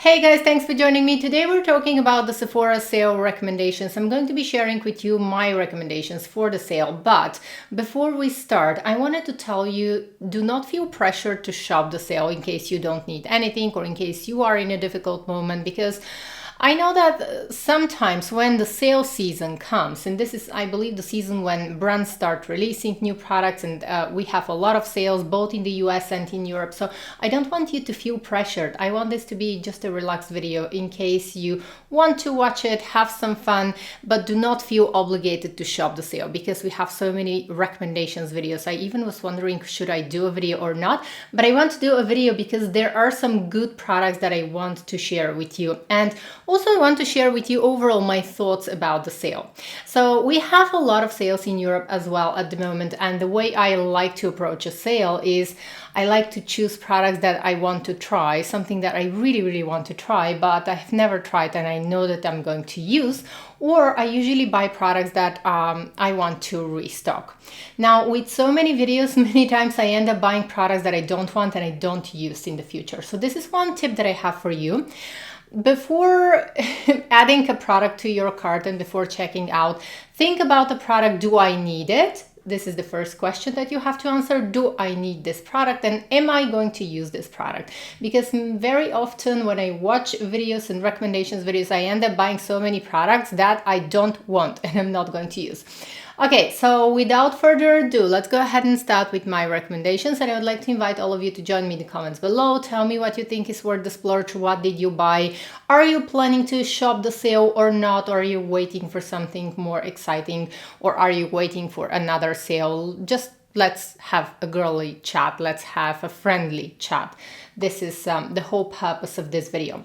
Hey guys, thanks for joining me. Today we're talking about the Sephora sale recommendations. I'm going to be sharing with you my recommendations for the sale. But before we start, I wanted to tell you, do not feel pressured to shop the sale in case you don't need anything or in case you are in a difficult moment, because I know that sometimes when the sale season comes, and this is, I believe, the season when brands start releasing new products, and we have a lot of sales both in the US and in Europe. So I don't want you to feel pressured. I want this to be just a relaxed video in case you want to watch it, have some fun, but do not feel obligated to shop the sale because we have so many recommendations videos. I even was wondering, should I do a video or not? But I want to do a video because there are some good products that I want to share with you. And also, I want to share with you overall my thoughts about the sale. So we have a lot of sales in Europe as well at the moment, and the way I like to approach a sale is I like to choose products that I want to try, something that I really want to try, but I've never tried and I know that I'm going to use, or I usually buy products that I want to restock. Now, with so many videos, many times I end up buying products that I don't want and I don't use in the future. So this is one tip that I have for you. Before adding a product to your cart and before checking out, think about the product. Do I need it? This is the first question that you have to answer. Do I need this product, and am I going to use this product? Because very often when I watch videos and recommendations videos, I end up buying so many products that I don't want and I'm not going to use. Okay, so without further ado, let's go ahead and start with my recommendations. And I would like to invite all of you to join me in the comments below. Tell me what you think is worth the splurge. What did you buy? Are you planning to shop the sale or not? Or are you waiting for something more exciting? Or are you waiting for another sale? Just let's have a girly chat. Let's have a friendly chat. This is the whole purpose of this video.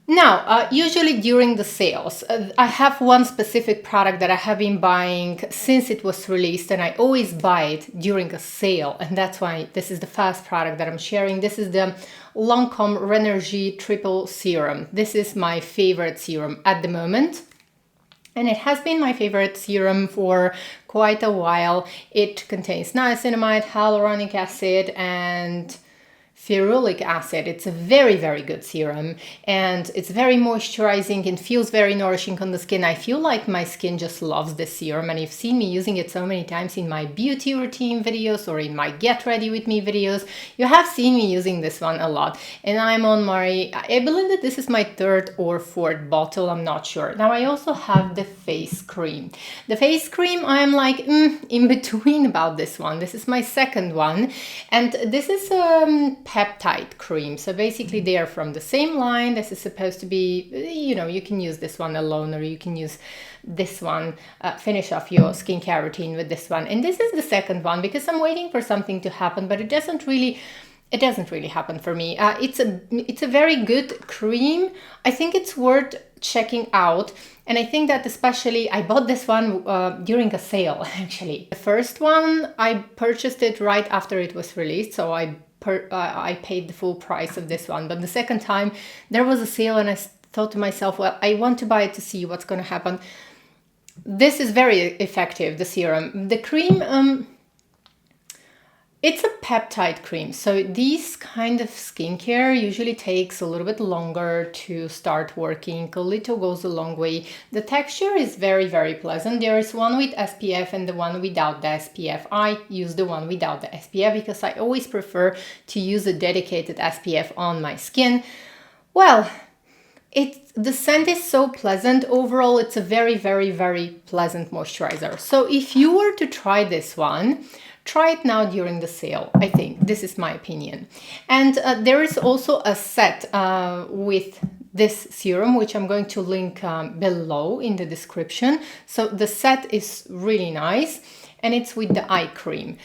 Now, usually during the sales, I have one specific product that I have been buying since it was released, and I always buy it during a sale, and that's why this is the first product that I'm sharing. This is the Lancome Rénergie Triple Serum. This is my favorite serum at the moment, and it has been my favorite serum for quite a while. It contains niacinamide, hyaluronic acid, and ferulic acid. It's a very good serum, and it's very moisturizing and feels very nourishing on the skin. I feel like my skin just loves this serum, and you've seen me using it so many times in my beauty routine videos or in my get ready with me videos. You have seen me using this one a lot, and I'm on my, I believe that this is my third or fourth bottle, I'm not sure. Now I also have the face cream. The face cream, I'm like in between about this one. This is my second one, and this is peptide cream. So basically they are from the same line. This is supposed to be, you know, you can use this one alone or you can use this one, finish off your skincare routine with this one. And this is the second one because I'm waiting for something to happen, but it doesn't really happen for me. It's a very good cream. I think it's worth checking out. And I think that especially I bought this one during a sale, actually. The first one, I purchased it right after it was released. So I paid the full price of this one. But the second time there was a sale and I thought to myself, well, I want to buy it to see what's going to happen. This is very effective, the serum. The cream, it's a peptide cream. So these kind of skincare usually takes a little bit longer to start working. A little goes a long way. The texture is very pleasant. There is one with SPF and the one without the SPF. I use the one without the SPF because I always prefer to use a dedicated SPF on my skin. Well, the scent is so pleasant. Overall, it's a very pleasant moisturizer. So if you were to try this one, try it now during the sale. I think this is my opinion. And there is also a set with this serum, which I'm going to link below in the description. So the set is really nice, and it's with the eye cream.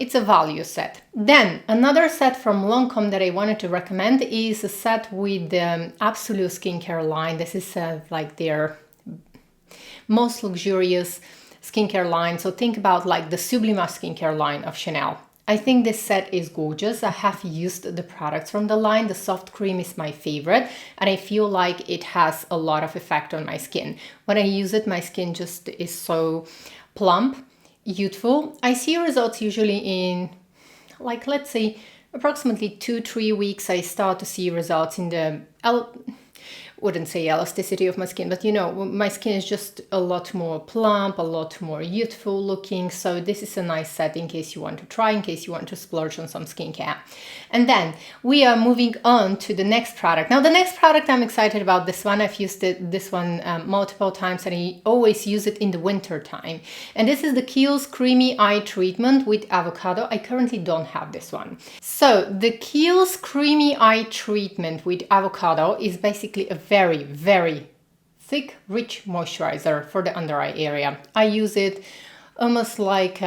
It's a value set. Then another set from Lancome that I wanted to recommend is a set with the Absolute skincare line. This is like their most luxurious skincare line. So think about like the Sublima skincare line of Chanel. I think this set is gorgeous. I have used the products from the line. The soft cream is my favorite, and I feel like it has a lot of effect on my skin. When I use it, my skin just is so plump, youthful. I see results usually in, like, let's say approximately 2-3 weeks, I start to see results in the wouldn't say elasticity of my skin, but you know, my skin is just a lot more plump, a lot more youthful looking. So this is a nice set in case you want to try, in case you want to splurge on some skincare. And then we are moving on to the next product. Now the next product, I'm excited about this one. I've used this one multiple times, and I always use it in the winter time. And this is the Kiehl's Creamy Eye Treatment with Avocado. I currently don't have this one. So the Kiehl's Creamy Eye Treatment with Avocado is basically a very, very thick, rich moisturizer for the under eye area. I use it almost like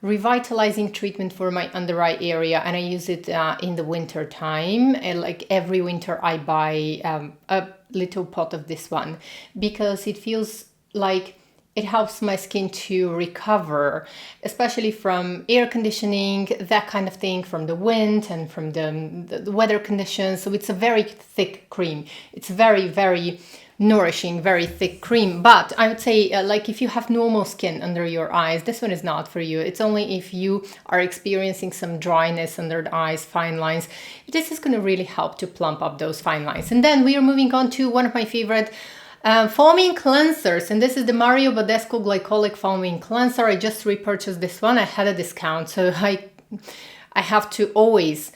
revitalizing treatment for my under eye area, and I use it in the winter time. And like every winter I buy a little pot of this one because it feels like it helps my skin to recover, especially from air conditioning, that kind of thing, from the wind and from the weather conditions. So it's a very thick cream. It's very, very nourishing, very thick cream. But I would say like if you have normal skin under your eyes, this one is not for you. It's only if you are experiencing some dryness under the eyes, fine lines. This is going to really help to plump up those fine lines. And then we are moving on to one of my favorite foaming cleansers, and this is the Mario Badescu Glycolic Foaming Cleanser. I just repurchased this one. I had a discount, so I have to always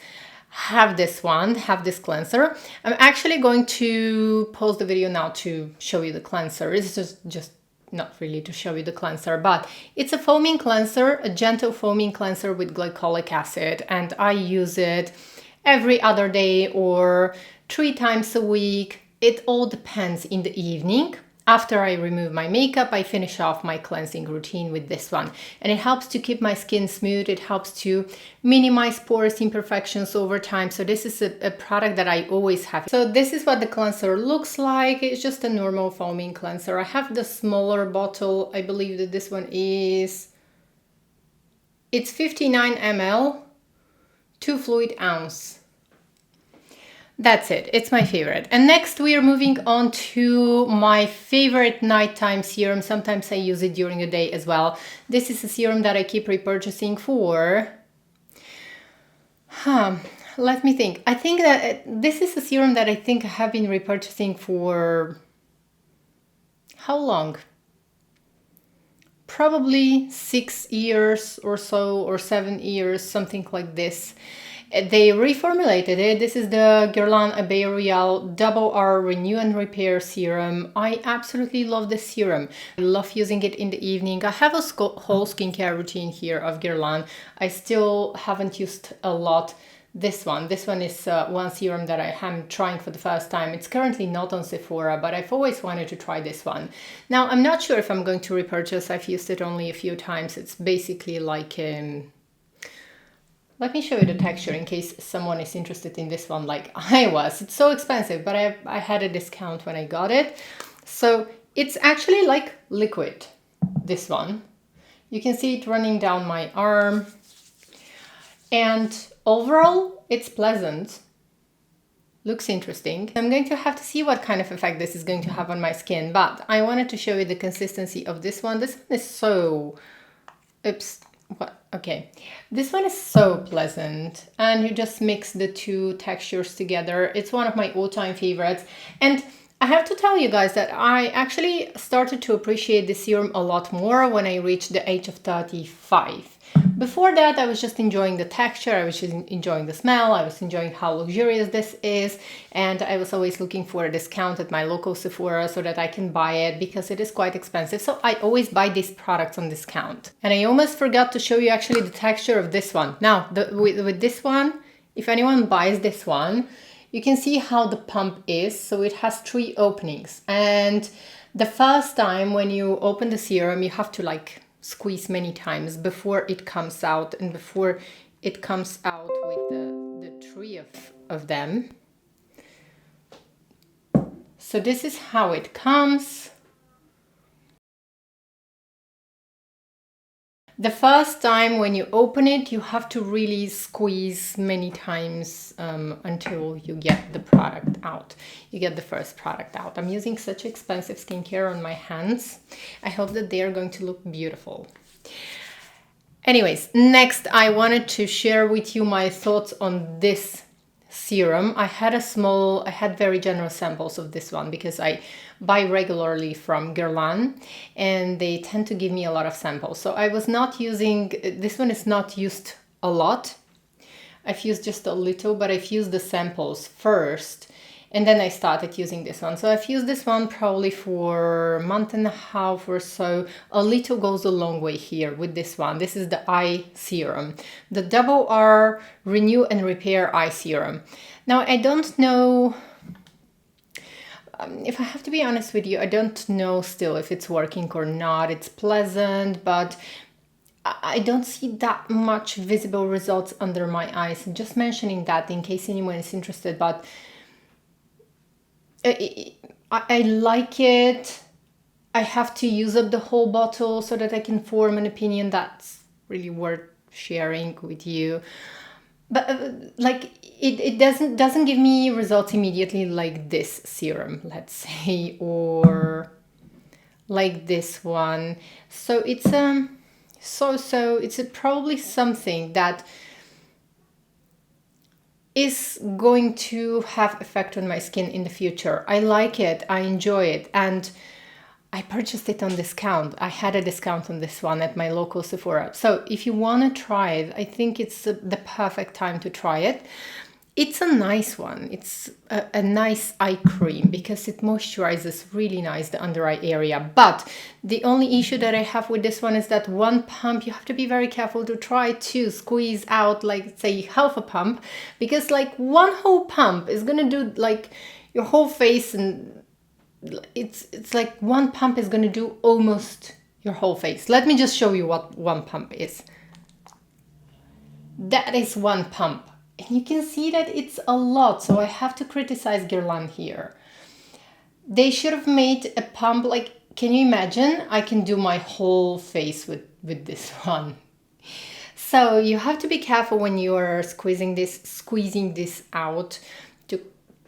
have this one, have this cleanser. I'm actually going to pause the video now to show you the cleanser. It's just not really to show you the cleanser, but it's a foaming cleanser, a gentle foaming cleanser with glycolic acid, and I use it every other day or 3 times a week. It all depends. In the evening, after I remove my makeup, I finish off my cleansing routine with this one. And it helps to keep my skin smooth. It helps to minimize porous imperfections over time. So this is a product that I always have. So this is what the cleanser looks like. It's just a normal foaming cleanser. I have the smaller bottle. I believe that this one is... It's 59 ml, 2 fluid ounce. That's it. It's my favorite. And next we are moving on to my favorite nighttime serum. Sometimes I use it during the day as well. This is a serum that I keep repurchasing for... let me think. I think that this is a serum that I think I have been repurchasing for... How long? Probably 6 years or so, or 7 years, something like this. They reformulated it. This is the Guerlain Meteorites Double R Renew and Repair Serum. I absolutely love this serum. I love using it in the evening. I have a whole skincare routine here of Guerlain. I still haven't used a lot this one. This one is one serum that I am trying for the first time. It's currently not on Sephora, but I've always wanted to try this one. Now, I'm not sure if I'm going to repurchase. I've used it only a few times. It's basically like... Let me show you the texture in case someone is interested in this one like I was. It's so expensive, but I had a discount when I got it. So it's actually like liquid, this one. You can see it running down my arm. And overall, it's pleasant. Looks interesting. I'm going to have to see what kind of effect this is going to have on my skin, but I wanted to show you the consistency of this one. This one is so... Oops. What? Okay, this one is so pleasant, and you just mix the two textures together. It's one of my all-time favorites, and I have to tell you guys that I actually started to appreciate this serum a lot more when I reached the age of 35. Before that, I was just enjoying the texture, I was just enjoying the smell, I was enjoying how luxurious this is, and I was always looking for a discount at my local Sephora so that I can buy it because it is quite expensive. So I always buy these products on discount. And I almost forgot to show you actually the texture of this one. Now, with this one, if anyone buys this one, you can see how the pump is. So it has 3 openings. And the first time when you open the serum, you have to like squeeze many times before it comes out, and before it comes out with the 3 of them. So this is how it comes. The first time when you open it, you have to really squeeze many times until you get the product out. You get the first product out. I'm using such expensive skincare on my hands. I hope that they are going to look beautiful. Anyways, next I wanted to share with you my thoughts on this serum. I had very generous samples of this one because I buy regularly from Guerlain and they tend to give me a lot of samples. So I was not using, this one is not used a lot. I've used just a little, but I've used the samples first and then I started using this one. So I've used this one probably for a month and a half or so. A little goes a long way here with this one. This is the eye serum, the Double R Renew and Repair Eye Serum. Now I don't know, if I have to be honest with you, I don't know still if it's working or not. It's pleasant, but I don't see that much visible results under my eyes. Just mentioning that in case anyone is interested, but I like it. I have to use up the whole bottle so that I can form an opinion that's really worth sharing with you. But like it doesn't give me results immediately like this serum, let's say, or like this one. So it's it's probably something that is going to have effect on my skin in the future. I like it, I enjoy it, and I purchased it on discount. I had a discount on this one at my local Sephora. So if you want to try it, I think it's the perfect time to try it. It's a nice one. It's a nice eye cream because it moisturizes really nice the under eye area. But the only issue that I have with this one is that one pump, you have to be very careful to try to squeeze out, like say half a pump, because like one whole pump is gonna do like your whole face, and it's like one pump is gonna do almost your whole face. Let me just show you what one pump is. That is one pump. And you can see that it's a lot, so I have to criticize Guerlain here. They should have made a pump, like, can you imagine? I can do my whole face with this one. So you have to be careful when you are squeezing this out to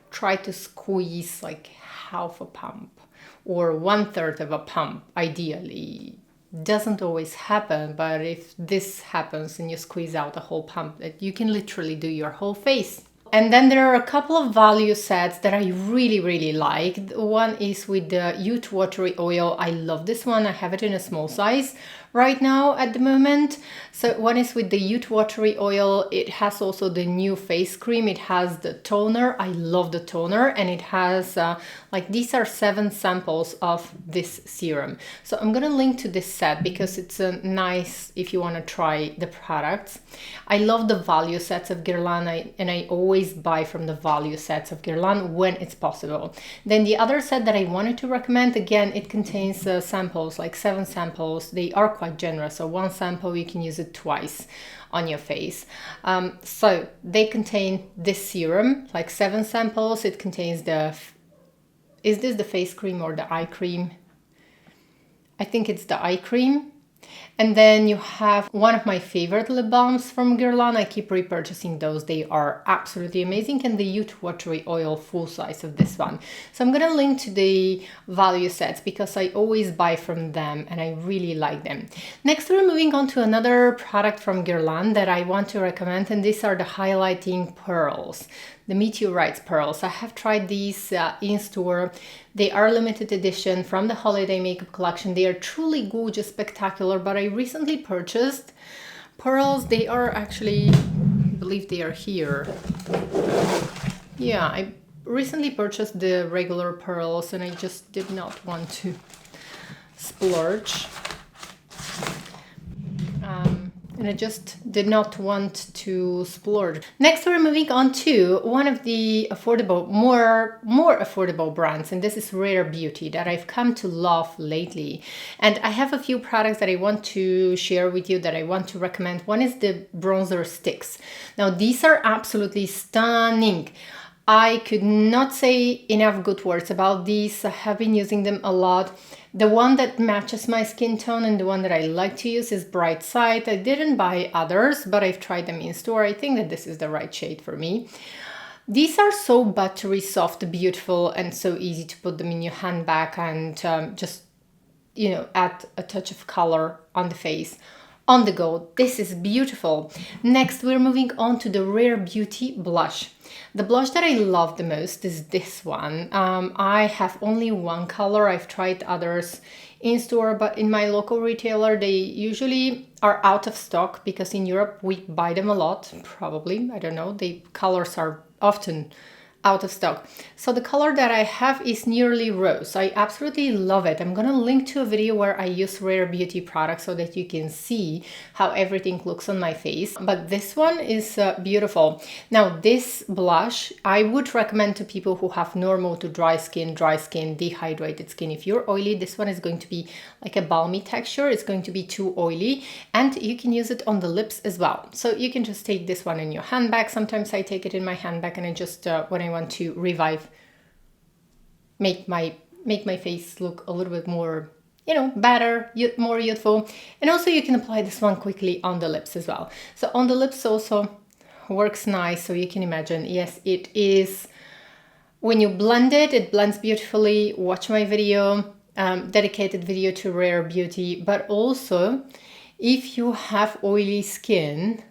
try to squeeze like half a pump or 1/3 of a pump, ideally. Doesn't always happen, but if this happens and you squeeze out a whole pump, you can literally do your whole face. And then there are a couple of value sets that I really like. One is with the Youth Watery Oil. I love this one. I have it in a small size right now at the moment. So one is with the Youth Watery Oil. It has also the new face cream. It has the toner. I love the toner, and it has like these are 7 samples of this serum. So I'm gonna link to this set because it's nice if you want to try the products. I love the value sets of Guerlain, and I always buy from the value sets of Guerlain when it's possible. Then the other set that I wanted to recommend, again, it contains samples, like 7 samples. They are quite generous, so one sample you can use it twice on your face. So they contain this serum, like 7 samples. It contains is this the face cream or the eye cream? I think it's the eye cream. And then you have one of my favorite lip balms from Guerlain. I keep repurchasing those. They are absolutely amazing. And the Youth Watery Oil full size of this one. So I'm going to link to the value sets because I always buy from them and I really like them. Next, we're moving on to another product from Guerlain that I want to recommend. And these are the highlighting pearls. The Meteorites pearls. I have tried these in store. They are limited edition from the holiday makeup collection. They are truly gorgeous, spectacular, but I recently purchased pearls. They are actually, I believe they are here. Yeah, I recently purchased the regular pearls and I just did not want to splurge. And I just did not want to splurge. Next, we're moving on to one of the affordable, more affordable brands, and this is Rare Beauty that I've come to love lately. And I have a few products that I want to share with you that I want to recommend. One is the bronzer sticks. Now, these are absolutely stunning. I could not say enough good words about these. I have been using them a lot. The one that matches my skin tone and the one that I like to use is Bright Side. I didn't buy others, but I've tried them in store. I think that this is the right shade for me. These are so buttery soft, beautiful, and so easy to put them in your handbag and just, you know, add a touch of color on the face. On the go. This is beautiful. Next, we're moving on to the Rare Beauty blush. The blush that I love the most is this one. I have only one color. I've tried others in store, but in my local retailer, they usually are out of stock because in Europe we buy them a lot, probably. I don't know. The colors are often out of stock. So the color that I have is Nearly Rose. I absolutely love it. I'm gonna link to a video where I use Rare Beauty products so that you can see how everything looks on my face. But this one is beautiful. Now this blush, I would recommend to people who have normal to dry skin, dehydrated skin. If you're oily, this one is going to be like a balmy texture. It's going to be too oily, and you can use it on the lips as well. So you can just take this one in your handbag. Sometimes I take it in my handbag and I just, when I want to revive, make my face look a little bit more, you know, better, more youthful. And also you can apply this one quickly on the lips as well. So on the lips also works nice. So you can imagine, yes, it is, when you blend it, it blends beautifully. Watch my video, dedicated video to Rare Beauty. But also if you have oily skin,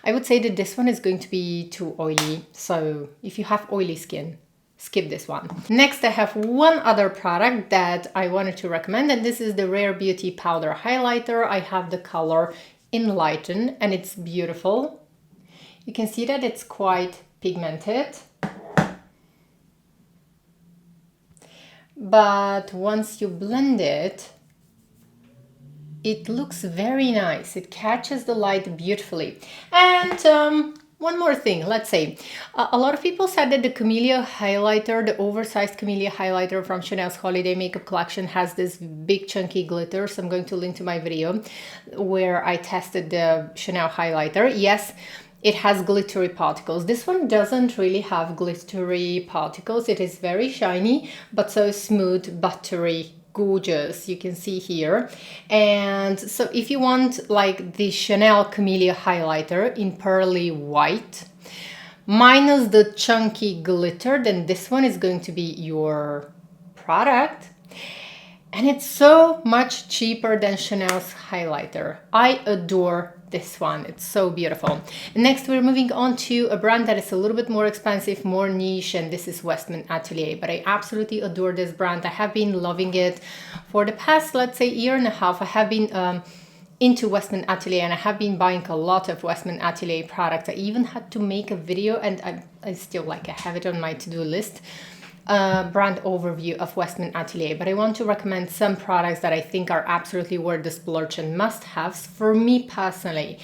I would say that this one is going to be too oily. So if you have oily skin, skip this one. Next, I have one other product that I wanted to recommend, and this is the Rare Beauty Powder Highlighter. I have the color Enlighten, and it's beautiful. You can see that it's quite pigmented. But once you blend it, it looks very nice. It catches the light beautifully. And one more thing, let's say, a lot of people said that the Camellia highlighter, the oversized Camellia highlighter from Chanel's holiday makeup collection, has this big chunky glitter. So I'm going to link to my video where I tested the Chanel highlighter. Yes, it has glittery particles. This one doesn't really have glittery particles. It is very shiny, but so smooth, buttery, gorgeous. You can see here. And so if you want like the Chanel Camellia highlighter in pearly white minus the chunky glitter, then this one is going to be your product. And it's so much cheaper than Chanel's highlighter. I adore this one. It's so beautiful. Next, we're moving on to a brand that is a little bit more expensive, more niche, and this is Westman Atelier. But I absolutely adore this brand. I have been loving it for the past, let's say, year and a half. I have been into Westman Atelier, and I have been buying a lot of Westman Atelier products. I even had to make a video, and I still I have it on my to-do list. Brand overview of Westman Atelier, but I want to recommend some products that I think are absolutely worth the splurge and must-haves for me personally.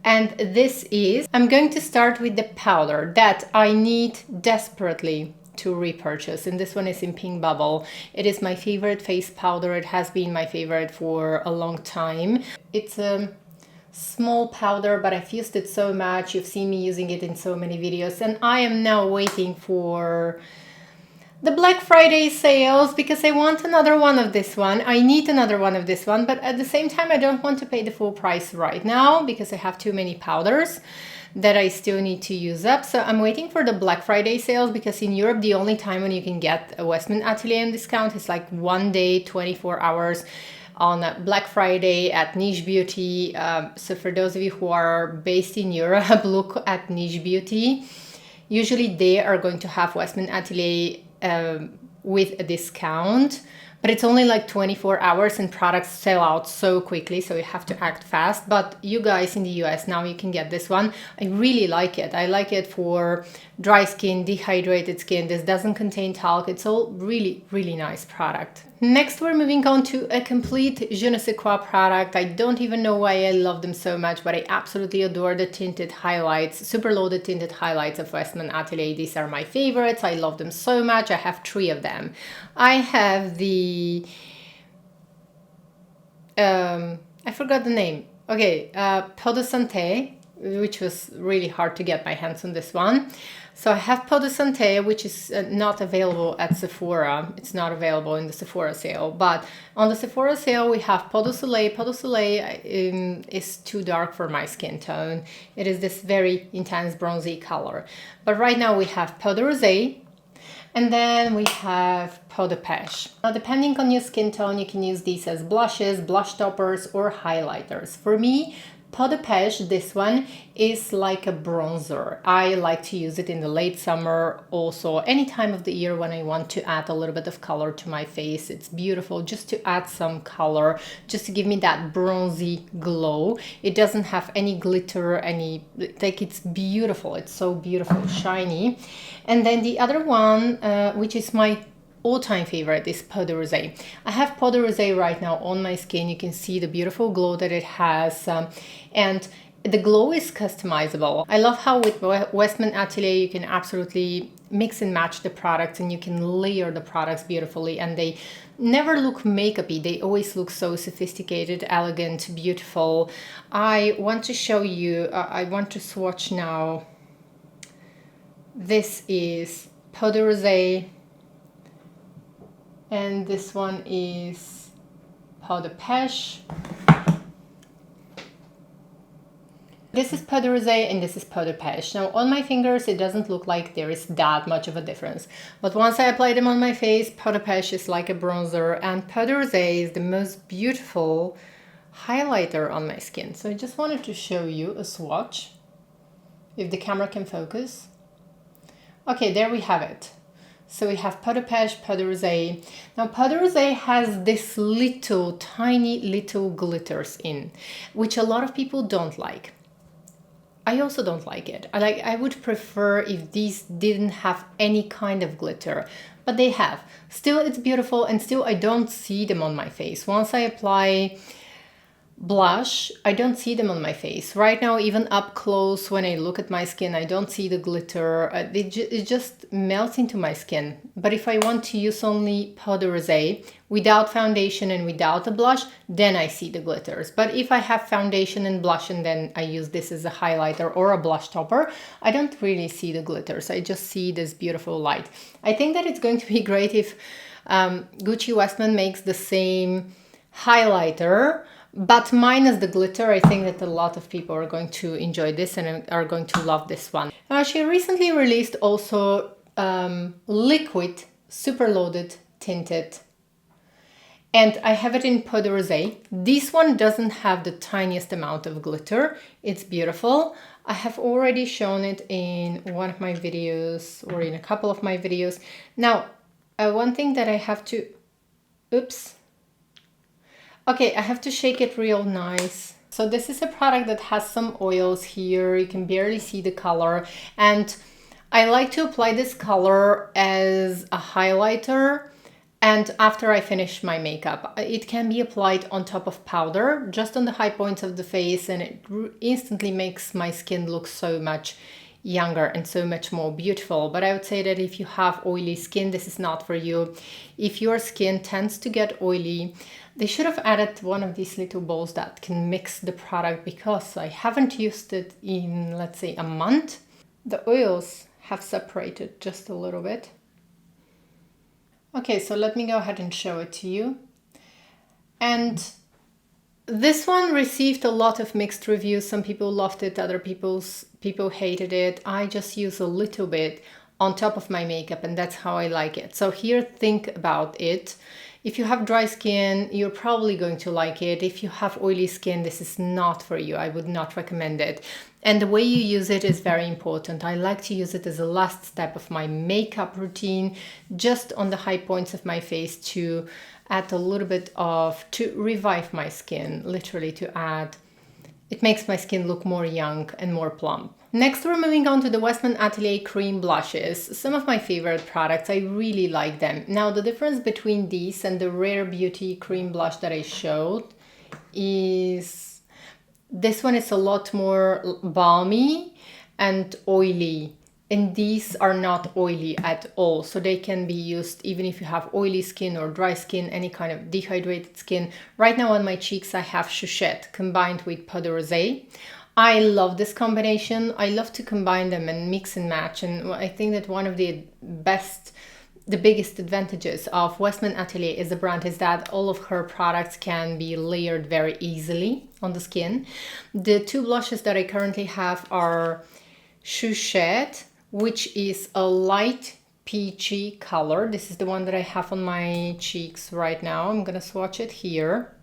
And this is, I'm going to start with the powder that I need desperately to repurchase, and this one is in Pink Bubble. It is my favorite face powder. It has been my favorite for a long time. It's a small powder, but I've used it so much. You've seen me using it in so many videos, and I am now waiting for the Black Friday sales because I want another one of this one. I need another one of this one, but at the same time, I don't want to pay the full price right now because I have too many powders that I still need to use up. So I'm waiting for the Black Friday sales because in Europe, the only time when you can get a Westman Atelier on discount is like one day, 24 hours on Black Friday at Niche Beauty. So for those of you who are based in Europe, look at Niche Beauty. Usually they are going to have Westman Atelier with a discount, but it's only like 24 hours and products sell out so quickly, so you have to act fast. But you guys in the US, now you can get this one. I really like it. I like it for dry skin, dehydrated skin. This doesn't contain talc. It's all really, really nice product. Next, we're moving on to a complete je ne sais quoi product. I don't even know why I love them so much, but I absolutely adore the tinted highlights, super loaded tinted highlights of Westman Atelier. These are my favorites. I love them so much. I have 3 of them. I have the, I forgot the name. Okay, Peau de Santé, which was really hard to get my hands on this one. So I have Peau de Santé, which is not available at Sephora. It's not available in the Sephora sale. But on the Sephora sale, we have Peau de Soleil. Peau de Soleil is too dark for my skin tone. It is this very intense bronzy color. But right now we have Peau de Rosé. And then we have Peau de Pêche. Now, depending on your skin tone, you can use these as blushes, blush toppers, or highlighters. For me, Peau de Pêche, this one, is like a bronzer. I like to use it in the late summer, also any time of the year when I want to add a little bit of color to my face. It's beautiful just to add some color, just to give me that bronzy glow. It doesn't have any glitter, like it's beautiful. It's so beautiful, shiny. And then the other one, which is my all-time favorite, is Peau de Rosé. I have Peau de Rosé right now on my skin. You can see the beautiful glow that it has, and the glow is customizable. I love how with Westman Atelier you can absolutely mix and match the products, and you can layer the products beautifully, and they never look makeupy. They always look so sophisticated, elegant, beautiful. I want to show you, I want to swatch now. This is Peau de Rosé, and this one is Peau de Pêche. This is Peau de Rosé and this is Peau de Pêche. Now on my fingers it doesn't look like there is that much of a difference, but once I apply them on my face, Peau de Pêche is like a bronzer and Peau de Rosé is the most beautiful highlighter on my skin. So I just wanted to show you a swatch, if the camera can focus. Okay, there we have it. So we have Peau de Pêche, Peau de Rosé. Now Peau de Rosé has this little, tiny little glitters in, which a lot of people don't like. I also don't like it. I would prefer if these didn't have any kind of glitter, but they have. Still, it's beautiful, and still I don't see them on my face. Once I apply blush, I don't see them on my face. Right now, even up close, when I look at my skin, I don't see the glitter. It just melts into my skin. But if I want to use only Peau de Rosé without foundation and without a blush, then I see the glitters. But if I have foundation and blush and then I use this as a highlighter or a blush topper, I don't really see the glitters. I just see this beautiful light. I think that it's going to be great if Gucci Westman makes the same highlighter, but minus the glitter. I think that a lot of people are going to enjoy this and are going to love this one. She recently released also liquid super loaded tinted, and I have it in Peau de Rosé. This one doesn't have the tiniest amount of glitter. It's beautiful. I have already shown it in one of my videos or in a couple of my videos. Now, one thing that I have to, oops. Okay, I have to shake it real nice. So this is a product that has some oils here. You can barely see the color. And I like to apply this color as a highlighter and after I finish my makeup. It can be applied on top of powder, just on the high points of the face, and it instantly makes my skin look so much younger and so much more beautiful. But I would say that if you have oily skin, this is not for you. If your skin tends to get oily, they should have added one of these little bowls that can mix the product, because I haven't used it in, let's say, a month. The oils have separated just a little bit. Okay, so let me go ahead and show it to you. And this one received a lot of mixed reviews. Some people loved it, other people hated it. I just use a little bit on top of my makeup, and that's how I like it. So here, think about it. If you have dry skin, you're probably going to like it. If you have oily skin, this is not for you. I would not recommend it. And the way you use it is very important. I like to use it as a last step of my makeup routine, just on the high points of my face, to add a little bit of, to revive my skin, literally to add. It makes my skin look more young and more plump. Next, we're moving on to the Westman Atelier cream blushes. Some of my favorite products, I really like them. Now, the difference between these and the Rare Beauty cream blush that I showed is this one is a lot more balmy and oily. And these are not oily at all, so they can be used even if you have oily skin or dry skin, any kind of dehydrated skin. Right now on my cheeks I have Chouchette combined with Peau de Rosé. I love this combination. I love to combine them and mix and match, and I think that one of the biggest advantages of Westman Atelier as a brand is that all of her products can be layered very easily on the skin. The two blushes that I currently have are Chouchette, which is a light peachy color. This is the one that I have on my cheeks right now. I'm gonna swatch it here.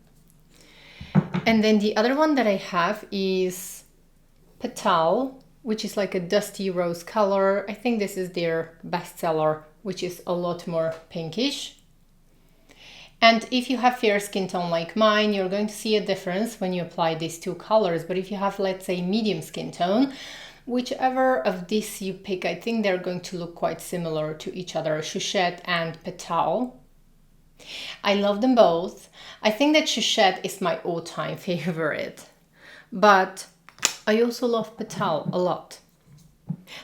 And then the other one that I have is Petal, which is like a dusty rose color. I think this is their bestseller, which is a lot more pinkish. And if you have fair skin tone like mine, you're going to see a difference when you apply these two colors. But if you have, let's say, medium skin tone, whichever of these you pick, I think they're going to look quite similar to each other, Chouchette and Petal. I love them both. I think that Chouchette is my all-time favorite, but I also love Petal a lot.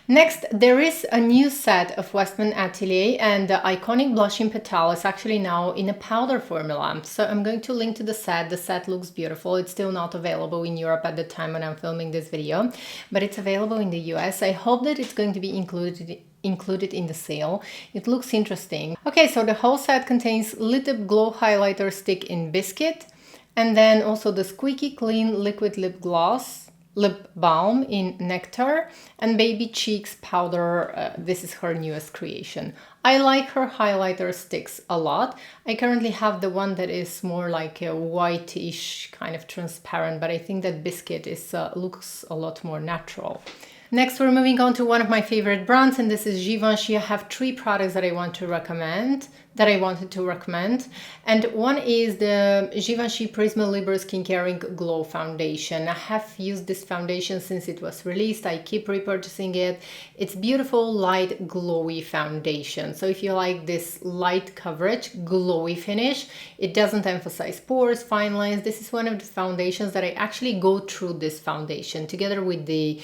Next, there is a new set of Westman Atelier, and the iconic blush in Petal is actually now in a powder formula. So I'm going to link to the set. The set looks beautiful. It's still not available in Europe at the time when I'm filming this video, but it's available in the US. I hope that it's going to be included in the sale. It looks interesting. Okay, so the whole set contains Lit Up Glow Highlighter Stick in Biscuit, and then also the Squeaky Clean Liquid Lip Gloss Lip Balm in Nectar, and Baby Cheeks Powder. This is her newest creation. I like her highlighter sticks a lot. I currently have the one that is more like a whitish kind of transparent, but I think that Biscuit is looks a lot more natural. Next, we're moving on to one of my favorite brands, and this is Givenchy. I have three products that I wanted to recommend, and one is the Givenchy Prisma Libre Skincare Glow Foundation. I have used this foundation since it was released. I keep repurchasing it. It's beautiful, light, glowy foundation. So if you like this light coverage, glowy finish, it doesn't emphasize pores, fine lines. This is one of the foundations that I actually go through this foundation together with the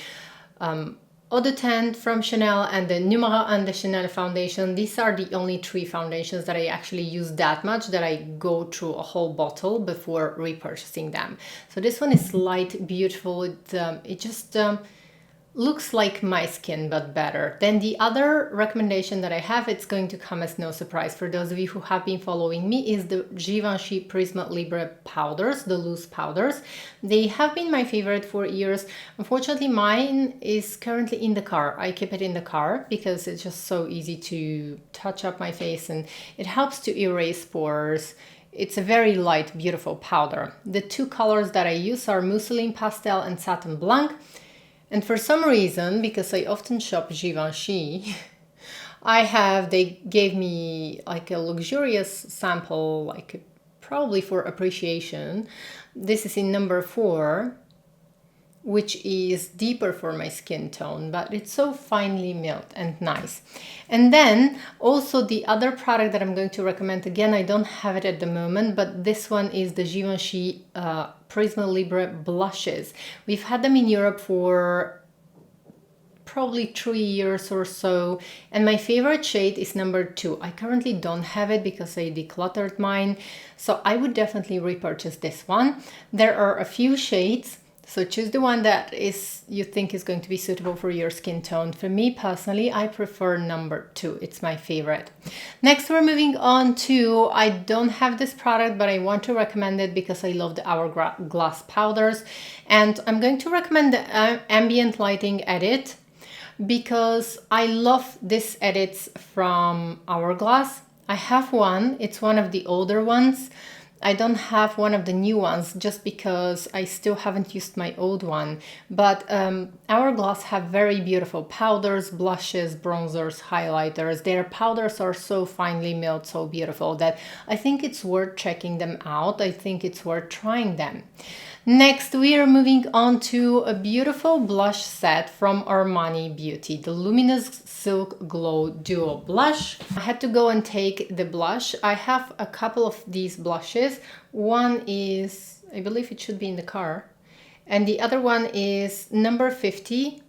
Eau de Teint from Chanel and the Numera and the Chanel foundation. These are the only three foundations that I actually use that much, that I go through a whole bottle before repurchasing them. So this one is light, beautiful. It just looks like my skin, but better. Then the other recommendation that I have, it's going to come as no surprise for those of you who have been following me, is the Givenchy Prisma Libre powders, the loose powders. They have been my favorite for years. Unfortunately, mine is currently in the car. I keep it in the car because it's just so easy to touch up my face, and it helps to erase pores. It's a very light, beautiful powder. The two colors that I use are Mousseline Pastel and Satin Blanc. And for some reason, because I often shop Givenchy, they gave me like a luxurious sample, like probably for appreciation. This is in number 4, which is deeper for my skin tone, but it's so finely milled and nice. And then also the other product that I'm going to recommend, again, I don't have it at the moment, but this one is the Givenchy Prisma Libre blushes. We've had them in Europe for probably 3 years or so, and my favorite shade is number 2. I currently don't have it because I decluttered mine, so I would definitely repurchase this one. There are a few shades, so choose the one that you think is going to be suitable for your skin tone. For me personally, I prefer number 2. It's my favorite. Next, we're moving on to, I don't have this product, but I want to recommend it because I love the Hourglass powders. And I'm going to recommend the Ambient Lighting Edit because I love this edits from Hourglass. I have one. It's one of the older ones. I don't have one of the new ones just because I still haven't used my old one. But Hourglass have very beautiful powders, blushes, bronzers, highlighters. Their powders are so finely milled, so beautiful that I think it's worth checking them out. I think it's worth trying them. Next, we are moving on to a beautiful blush set from Armani Beauty, the Luminous Silk Glow Duo Blush. I had to go and take the blush. I have a couple of these blushes. One is, I believe it should be in the car, and the other one is number 50.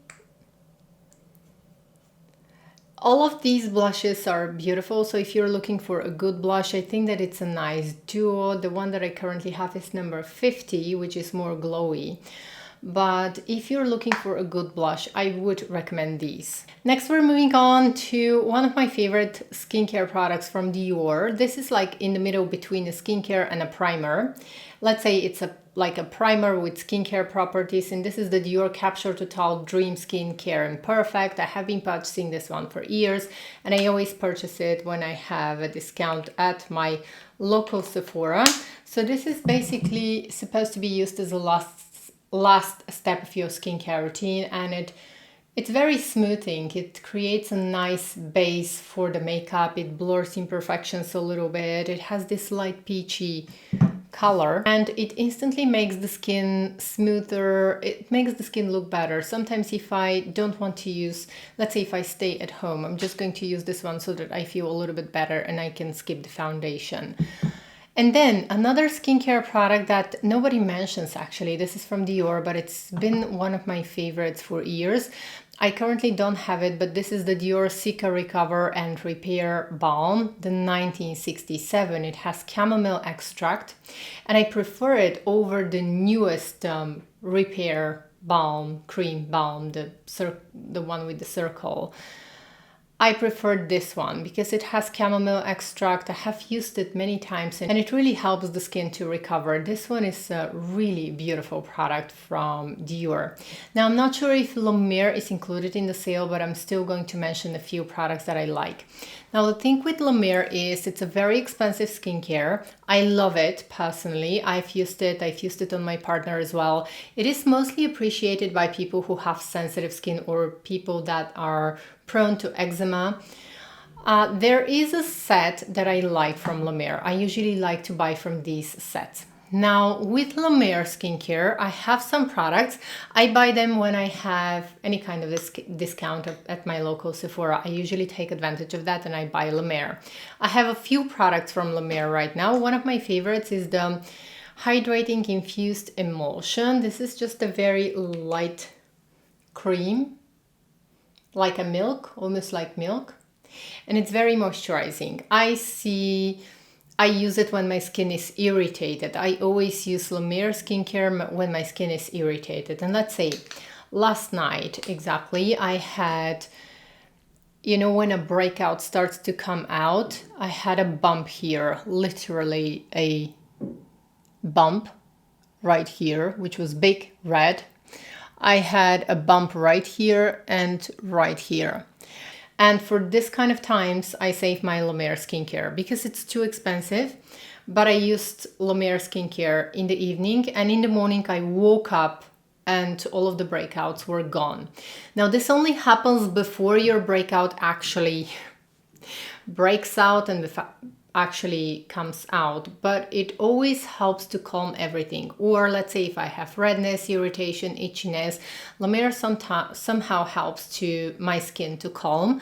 All of these blushes are beautiful, so if you're looking for a good blush, I think that it's a nice duo. The one that I currently have is number 50, which is more glowy. but if you're looking for a good blush, I would recommend these. Next, we're moving on to one of my favorite skincare products from Dior. This is like in the middle between a skincare and a primer. Let's say it's like a primer with skincare properties, and this is the Dior Capture Total Dream Skincare and Perfect. I have been purchasing this one for years, and I always purchase it when I have a discount at my local Sephora. So this is basically supposed to be used as a last step of your skincare routine, and it's very smoothing. It creates a nice base for the makeup. It blurs imperfections a little bit. It has this light peachy color, and it instantly makes the skin smoother. It makes the skin look better. Sometimes if I don't want to use, let's say if I stay at home, I'm just going to use this one so that I feel a little bit better and I can skip the foundation. And then another skincare product that nobody mentions, actually, this is from Dior, but it's been one of my favorites for years. I currently don't have it, but this is the Dior Cica Recover and Repair Balm, the 1967. It has chamomile extract, and I prefer it over the newest Repair Balm, Cream Balm, the one with the circle. I prefer this one because it has chamomile extract. I have used it many times and it really helps the skin to recover. This one is a really beautiful product from Dior. Now, I'm not sure if La Mer is included in the sale, but I'm still going to mention a few products that I like. Now, the thing with La Mer is it's a very expensive skincare. I love it personally. I've used it on my partner as well. It is mostly appreciated by people who have sensitive skin or people that are prone to eczema. There is a set that I like from La Mer. I usually like to buy from these sets. Now, with La Mer skincare, I have some products. I buy them when I have any kind of discount at my local Sephora. I usually take advantage of that and I buy La Mer. I have a few products from La Mer right now. One of my favorites is the Hydrating Infused Emulsion. This is just a very light cream, like a milk, almost like milk. And it's very moisturizing. I use it when my skin is irritated. I always use La Mer skincare when my skin is irritated. And let's say last night exactly, I had, you know, when a breakout starts to come out, I had a bump here, literally a bump right here, which was big, red. I had a bump right here and right here. And for this kind of times, I save my La Mer skincare because it's too expensive. But I used La Mer skincare in the evening, and in the morning I woke up and all of the breakouts were gone. Now, this only happens before your breakout actually breaks out and actually comes out, but it always helps to calm everything. Or let's say if I have redness, irritation, itchiness, La Mer somehow helps to my skin to calm.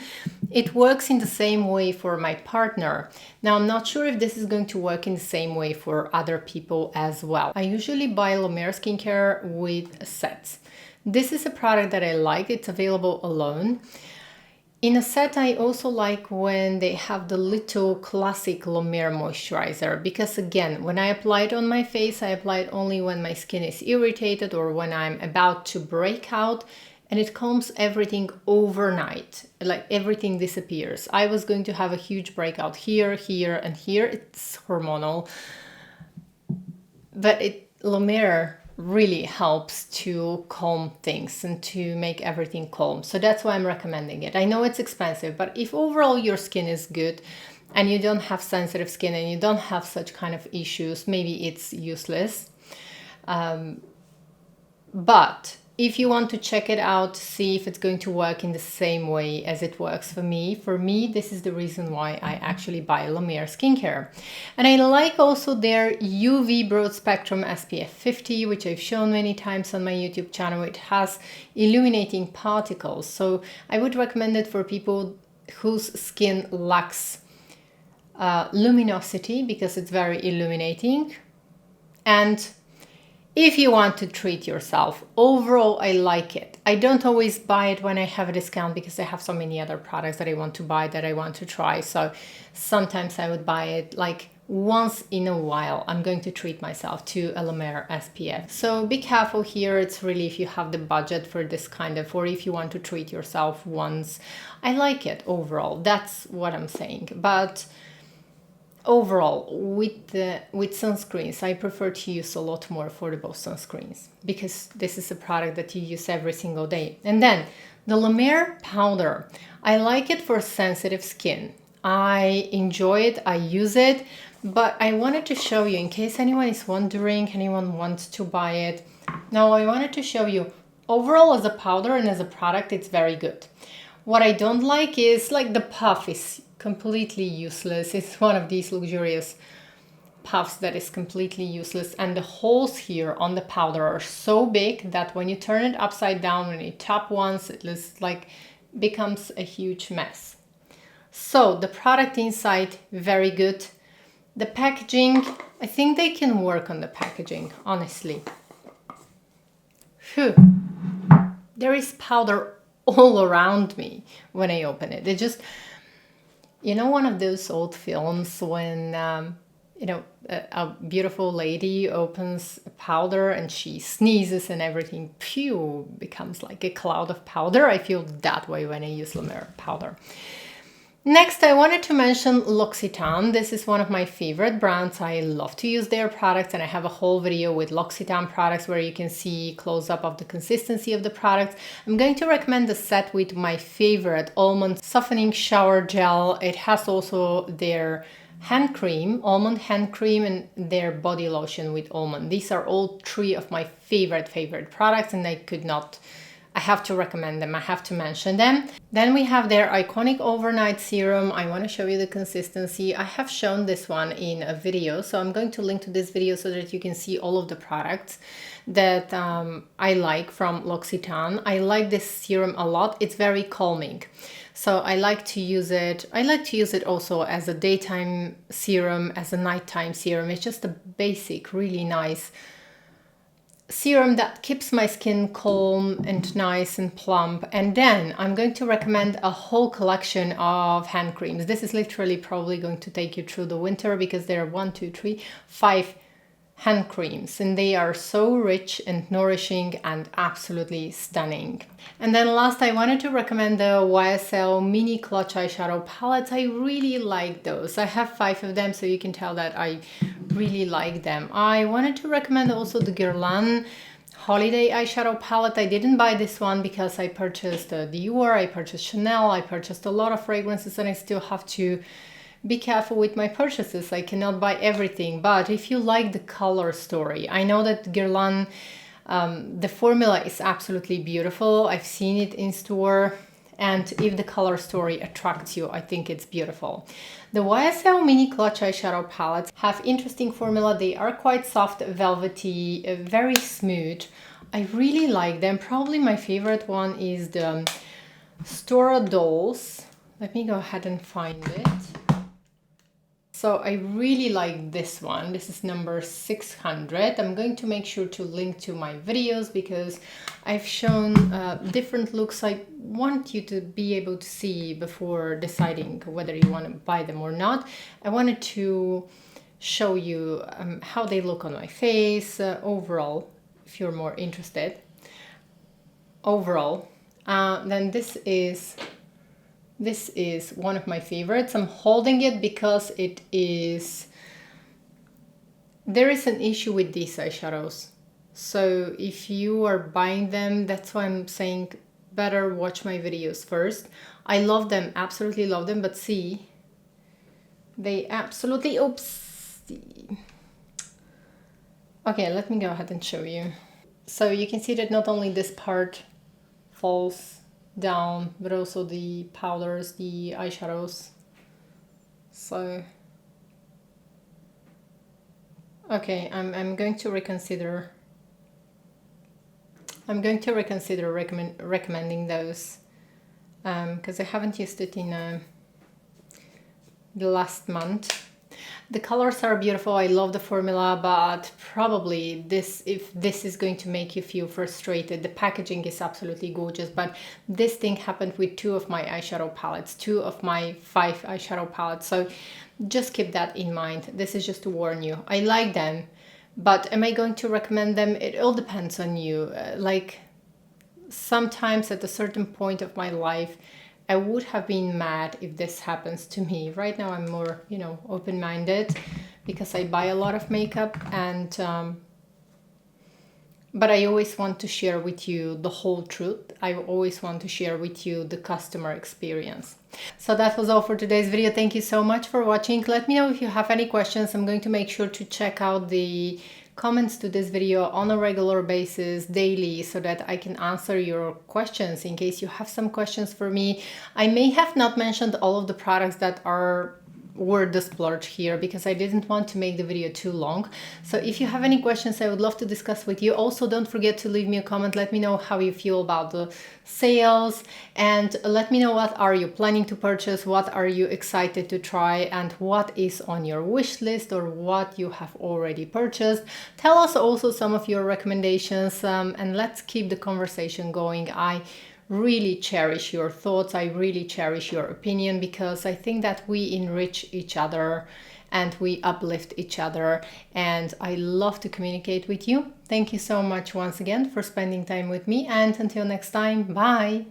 It works in the same way for my partner. Now, I'm not sure if this is going to work in the same way for other people as well. I usually buy La Mer skincare with sets. This is a product that I like. It's available alone. In a set, I also like when they have the little classic La Mer moisturizer, because again, when I apply it on my face, I apply it only when my skin is irritated or when I'm about to break out, and it calms everything overnight. Like everything disappears. I was going to have a huge breakout here, here, and here. It's hormonal, but La Mer really helps to calm things and to make everything calm. So that's why I'm recommending it. I know it's expensive, but if overall your skin is good and you don't have sensitive skin and you don't have such kind of issues, maybe it's useless. But if you want to check it out, see if it's going to work in the same way as it works for me, this is the reason why I actually buy La Mer skincare. And I like also their UV Broad Spectrum SPF 50, which I've shown many times on my YouTube channel. It has illuminating particles, so I would recommend it for people whose skin lacks luminosity because it's very illuminating. And if you want to treat yourself, overall, I like it. I don't always buy it when I have a discount because I have so many other products that I want to buy, that I want to try. So sometimes I would buy it like once in a while I'm going to treat myself to a La Mer SPF. So be careful here. It's really if you have the budget for this kind of, or if you want to treat yourself once. I like it overall. That's what I'm saying. But overall, with sunscreens, I prefer to use a lot more affordable sunscreens because this is a product that you use every single day. And then the La Mer powder, I like it for sensitive skin. I enjoy it, I use it, but I wanted to show you in case anyone is wondering, anyone wants to buy it. Now I wanted to show you overall as a powder and as a product, it's very good. What I don't like is like the puff is completely useless. It's one of these luxurious puffs that is completely useless, and the holes here on the powder are so big that when you turn it upside down, when you tap once, it just like becomes a huge mess. So the product inside, very good. The packaging, I think they can work on the packaging, honestly. Phew. There is powder all around me when I open it. It just, you know, one of those old films when, you know, a beautiful lady opens a powder and she sneezes and everything, phew, becomes like a cloud of powder. I feel that way when I use La Mer powder. Next, I wanted to mention L'Occitane. This is one of my favorite brands. I love to use their products, and I have a whole video with L'Occitane products where you can see close-up of the consistency of the products. I'm going to recommend the set with my favorite almond softening shower gel. It has also their hand cream, almond hand cream, and their body lotion with almond. These are all three of my favorite products, and I have to recommend them. I have to mention them. Then we have their iconic overnight serum. I want to show you the consistency. I have shown this one in a video, so I'm going to link to this video so that you can see all of the products that I like from L'Occitane. I like this serum a lot. It's very calming. So I like to use it. I like to use it also as a daytime serum, as a nighttime serum. It's just a basic, really nice serum that keeps my skin calm and nice and plump. And then I'm going to recommend a whole collection of hand creams. This is literally probably going to take you through the winter because there are 5 hand creams, and they are so rich and nourishing and absolutely stunning. And then last, I wanted to recommend the YSL mini clutch eyeshadow palettes. I really like those. I have 5 of them, so you can tell that I really like them. I wanted to recommend also the Guerlain holiday eyeshadow palette. I didn't buy this one because I purchased Dior, I purchased Chanel, I purchased a lot of fragrances, and I still have to be careful with my purchases. I cannot buy everything, but if you like the color story, I know that Guerlain, the formula is absolutely beautiful. I've seen it in store, and if the color story attracts you, I think it's beautiful. The YSL mini clutch eyeshadow palettes have interesting formula. They are quite soft, velvety, very smooth. I really like them. Probably my favorite one is the Stora Dolls. Let me go ahead and find it. So I really like this one. This is number 600. I'm going to make sure to link to my videos because I've shown different looks I want you to be able to see before deciding whether you want to buy them or not. I wanted to show you how they look on my face overall, if you're more interested. Overall, then this is one of my favorites. I'm holding it because there is an issue with these eyeshadows. So if you are buying them, that's why I'm saying better watch my videos first. I love them, absolutely love them, but see, they absolutely, oops. Okay, let me go ahead and show you. So you can see that not only this part falls down, but also the powders, the eyeshadows. So okay, I'm going to reconsider. I'm going to reconsider recommending those because I haven't used it in the last month. The colors are beautiful. I love the formula, but probably if this is going to make you feel frustrated, the packaging is absolutely gorgeous, but this thing happened with 2 of my eyeshadow palettes, 2 of my 5 eyeshadow palettes. So just keep that in mind. This is just to warn you. I like them, but am I going to recommend them? It all depends on you. Like sometimes at a certain point of my life, I would have been mad if this happens to me. Right now I'm more, open-minded because I buy a lot of makeup, and but I always want to share with you the whole truth. I always want to share with you the customer experience. So that was all for today's video. Thank you so much for watching. Let me know if you have any questions. I'm going to make sure to check out the comments to this video on a regular basis daily so that I can answer your questions in case you have some questions for me. I may have not mentioned all of the products that were displayed here because I didn't want to make the video too long. So if you have any questions, I would love to discuss with you. Also, don't forget to leave me a comment. Let me know how you feel about the sales, and let me know what are you planning to purchase, what are you excited to try, and what is on your wish list or what you have already purchased. Tell us also some of your recommendations, and let's keep the conversation going. I really cherish your thoughts. I really cherish your opinion because I think that we enrich each other and we uplift each other, and I love to communicate with you. Thank you so much once again for spending time with me, and until next time, bye.